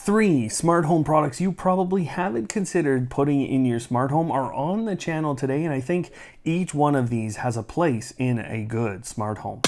3 smart home products you probably haven't considered putting in your smart home are on the channel today, and I think each one of these has a place in a good smart home.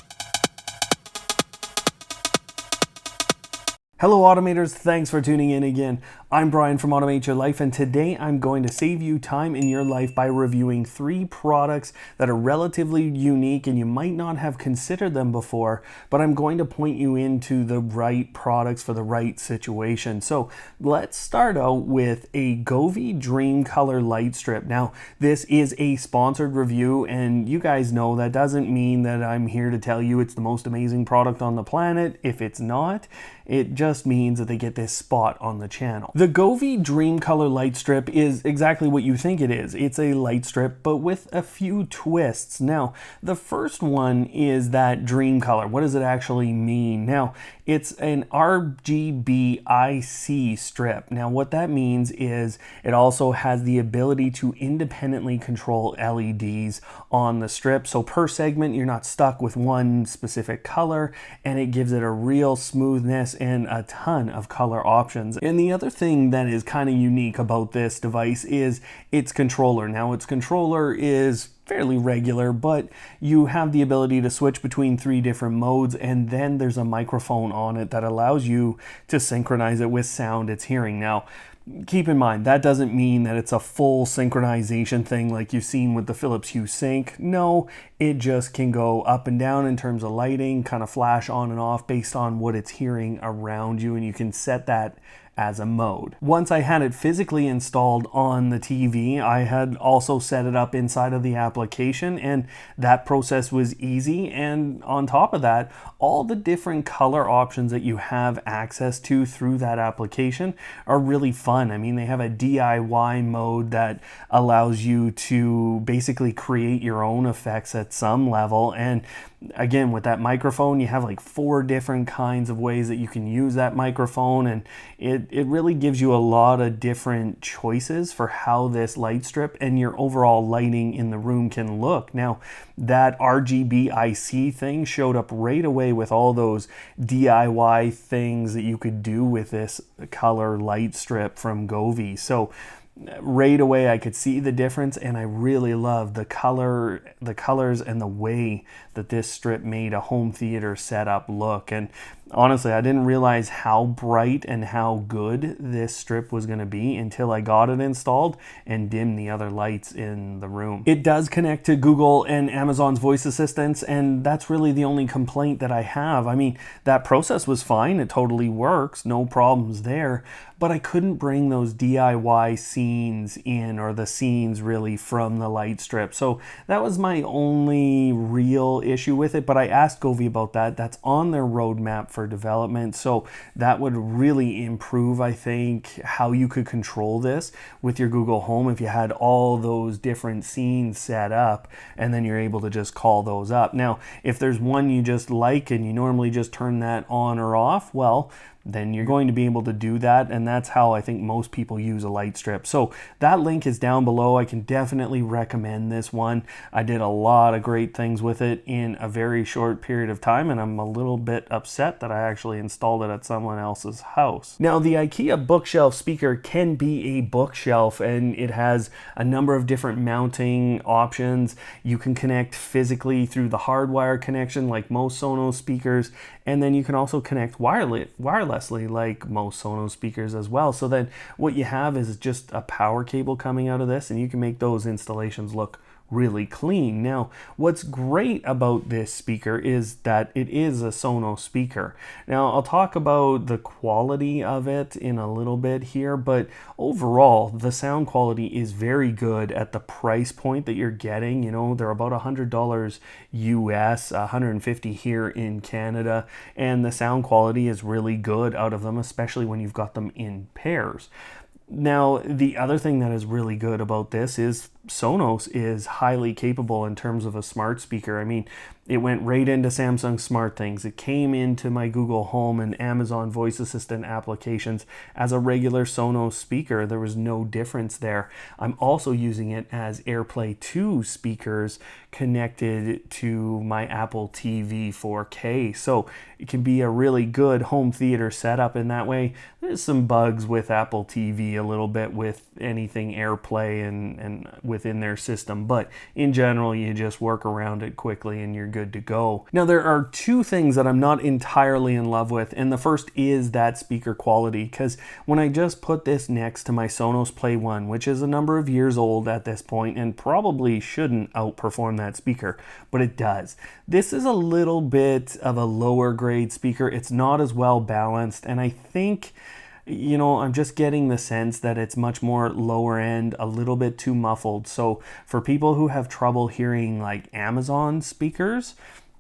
Hello automators, thanks for tuning in again. I'm Brian from Automate Your Life, and today I'm going to save you time in your life by reviewing 3 products that are relatively unique and you might not have considered them before, but I'm going to point you into the right products for the right situation. So let's start out with a Govee Dreamcolor Lightstrip. Now, this is a sponsored review, and you guys know that doesn't mean that I'm here to tell you it's the most amazing product on the planet. If it's not, it just means that they get this spot on the channel. The Govee Dreamcolor Lightstrip is exactly what you think it is. It's a light strip, but with a few twists. Now, the first one is that dream color. What does it actually mean? Now, it's an RGB IC strip. Now, what that means is it also has the ability to independently control LEDs on the strip. So per segment, you're not stuck with one specific color, and it gives it a real smoothness and a ton of color options. And the other thing that is kind of unique about this device is its controller. Now, its controller is fairly regular, but you have the ability to switch between 3 different modes, and then there's a microphone on it that allows you to synchronize it with sound it's hearing. Now, keep in mind, that doesn't mean that it's a full synchronization thing like you've seen with the Philips Hue Sync. No, it just can go up and down in terms of lighting, kind of flash on and off based on what it's hearing around you, and you can set that as a mode. Once I had it physically installed on the TV, I had also set it up inside of the application, and that process was easy. And on top of that, all the different color options that you have access to through that application are really fun. I mean, they have a DIY mode that allows you to basically create your own effects at some level. And again, with that microphone, you have like 4 different kinds of ways that you can use that microphone, and it really gives you a lot of different choices for how this light strip and your overall lighting in the room can look. Now, that RGB IC thing showed up right away with all those DIY things that you could do with this color light strip from Govee. So right away I could see the difference, and I really love the colors and the way that this strip made a home theater setup look. And honestly, I didn't realize how bright and how good this strip was going to be until I got it installed and dimmed the other lights in the room. It does connect to Google and Amazon's voice assistants, and that's really the only complaint that I have. I mean, that process was fine. It totally works. No problems there. But I couldn't bring those DIY scenes in, or the scenes really, from the light strip. So that was my only real issue with it. But I asked Govee about that. That's on their roadmap for development. So that would really improve, I think, how you could control this with your Google Home if you had all those different scenes set up, and then you're able to just call those up. Now, if there's one you just like and you normally just turn that on or off, well, then you're going to be able to do that, and that's how I think most people use a light strip. So that link is down below. I can definitely recommend this one. I did a lot of great things with it in a very short period of time, and I'm a little bit upset that I actually installed it at someone else's house. Now, the Ikea bookshelf speaker can be a bookshelf, and it has a number of different mounting options. You can connect physically through the hardwire connection like most Sonos speakers, and then you can also connect wirelessly like most Sonos speakers as well. So then what you have is just a power cable coming out of this, and you can make those installations look really clean. Now, what's great about this speaker is that it is a Sonos speaker. Now, I'll talk about the quality of it in a little bit here, but overall, the sound quality is very good at the price point that you're getting. You know, they're about $100 US, $150 here in Canada, and the sound quality is really good out of them, especially when you've got them in pairs. Now, the other thing that is really good about this is Sonos is highly capable in terms of a smart speaker. I mean, It went right into Samsung SmartThings. It came into my Google Home and Amazon Voice Assistant applications as a regular Sonos speaker. There was no difference there. I'm also using it as AirPlay 2 speakers connected to my Apple TV 4K. So it can be a really good home theater setup in that way. There's some bugs with Apple TV a little bit with anything AirPlay and within their system, but in general you just work around it quickly and you're good to go. Now there are two things that I'm not entirely in love with, and the first is that speaker quality, because when I just put this next to my Sonos Play 1, which is a number of years old at this point and probably shouldn't outperform that speaker, but it does. This is a little bit of a lower grade speaker. It's not as well balanced, and I think, you know, I'm just getting the sense that it's much more lower end, a little bit too muffled. So for people who have trouble hearing like Amazon speakers,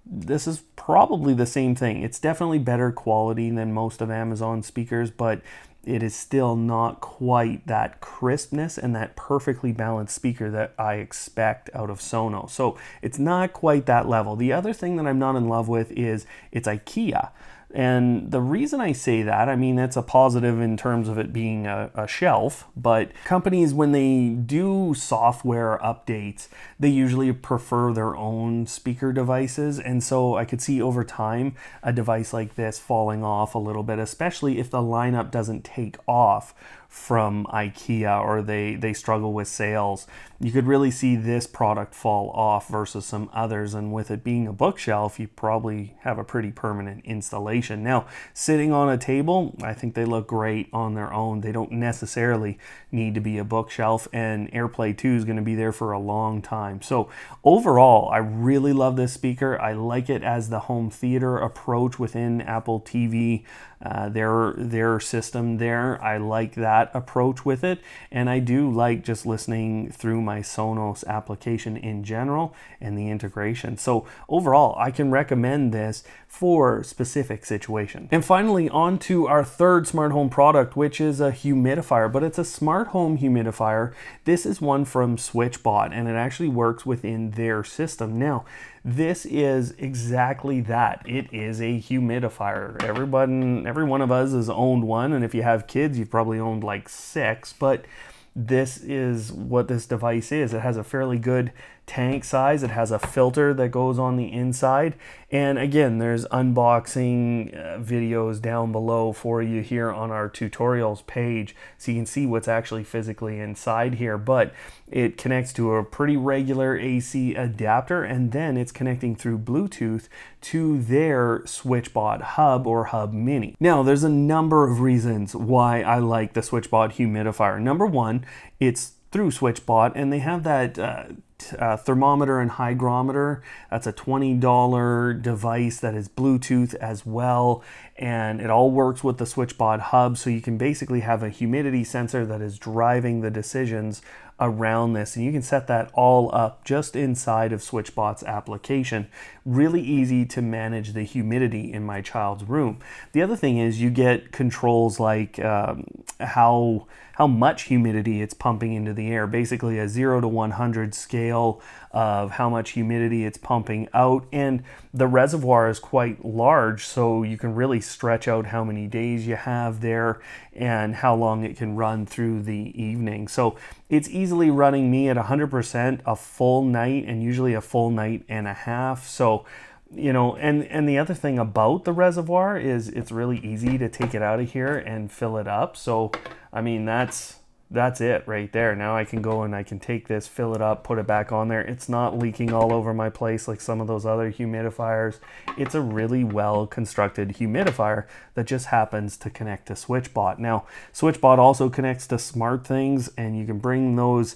this is probably the same thing. It's definitely better quality than most of Amazon speakers, but it is still not quite that crispness and that perfectly balanced speaker that I expect out of Sonos. So it's not quite that level. The other thing that I'm not in love with is it's Ikea. And the reason I say that, I mean, it's a positive in terms of it being a shelf, but companies, when they do software updates, they usually prefer their own speaker devices. And so I could see over time a device like this falling off a little bit, especially if the lineup doesn't take off from Ikea or they struggle with sales. You could really see this product fall off versus some others, and with it being a bookshelf, you probably have a pretty permanent installation. Now, sitting on a table, I think they look great on their own. They don't necessarily need to be a bookshelf, and AirPlay 2 is going to be there for a long time. So overall, I really love this speaker. I like it as the home theater approach within Apple TV, their system there. I like that approach with it, and I do like just listening through my Sonos application in general and the integration. So overall, I can recommend this for specific situations. And finally, on to our third smart home product, which is a humidifier, but it's a smart home humidifier. This is one from SwitchBot, and it actually works within their system. Now, this is exactly that. It is a humidifier. Every one of us has owned one, and if you have kids, you've probably owned like 6, but this is what this device is. It has a fairly good tank size. It has a filter that goes on the inside. And again, there's unboxing videos down below for you here on our tutorials page, so you can see what's actually physically inside here. But it connects to a pretty regular AC adapter, and then it's connecting through Bluetooth to their SwitchBot Hub or Hub Mini. Now, there's a number of reasons why I like the SwitchBot humidifier. Number one, it's through SwitchBot, and they have that thermometer and hygrometer. That's a $20 device that is Bluetooth as well, and it all works with the SwitchBot Hub, so you can basically have a humidity sensor that is driving the decisions around this, and you can set that all up just inside of SwitchBot's application. Really easy to manage the humidity in my child's room. The other thing is you get controls like how much humidity it's pumping into the air, basically a 0 to 100 scale of how much humidity it's pumping out, and the reservoir is quite large, so you can really stretch out how many days you have there and how long it can run through the evening. So it's easily running me at 100% a full night, and usually a full night and a half. So, you know, and the other thing about the reservoir is it's really easy to take it out of here and fill it up. So, I mean, that's it right there. Now I can go and I can take this, fill it up, put it back on there. It's not leaking all over my place like some of those other humidifiers. It's a really well constructed humidifier that just happens to connect to SwitchBot. Now, SwitchBot also connects to SmartThings, and you can bring those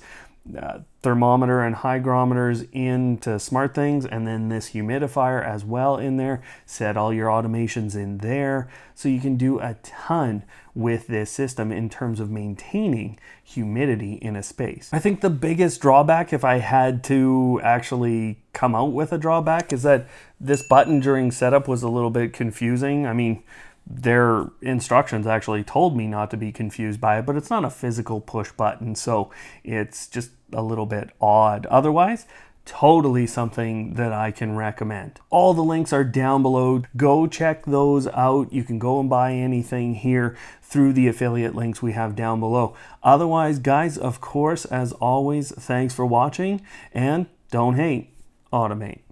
thermometer and hygrometers into SmartThings, and then this humidifier as well in there. Set all your automations in there, so you can do a ton with this system in terms of maintaining humidity in a space. I think the biggest drawback, if I had to actually come out with a drawback, is that this button during setup was a little bit confusing. I mean, their instructions actually told me not to be confused by it, but it's not a physical push button, so it's just a little bit odd. Otherwise, totally something that I can recommend. All the links are down below. Go check those out. You can go and buy anything here through the affiliate links we have down below. Otherwise, guys, of course, as always, thanks for watching, and don't hate, automate.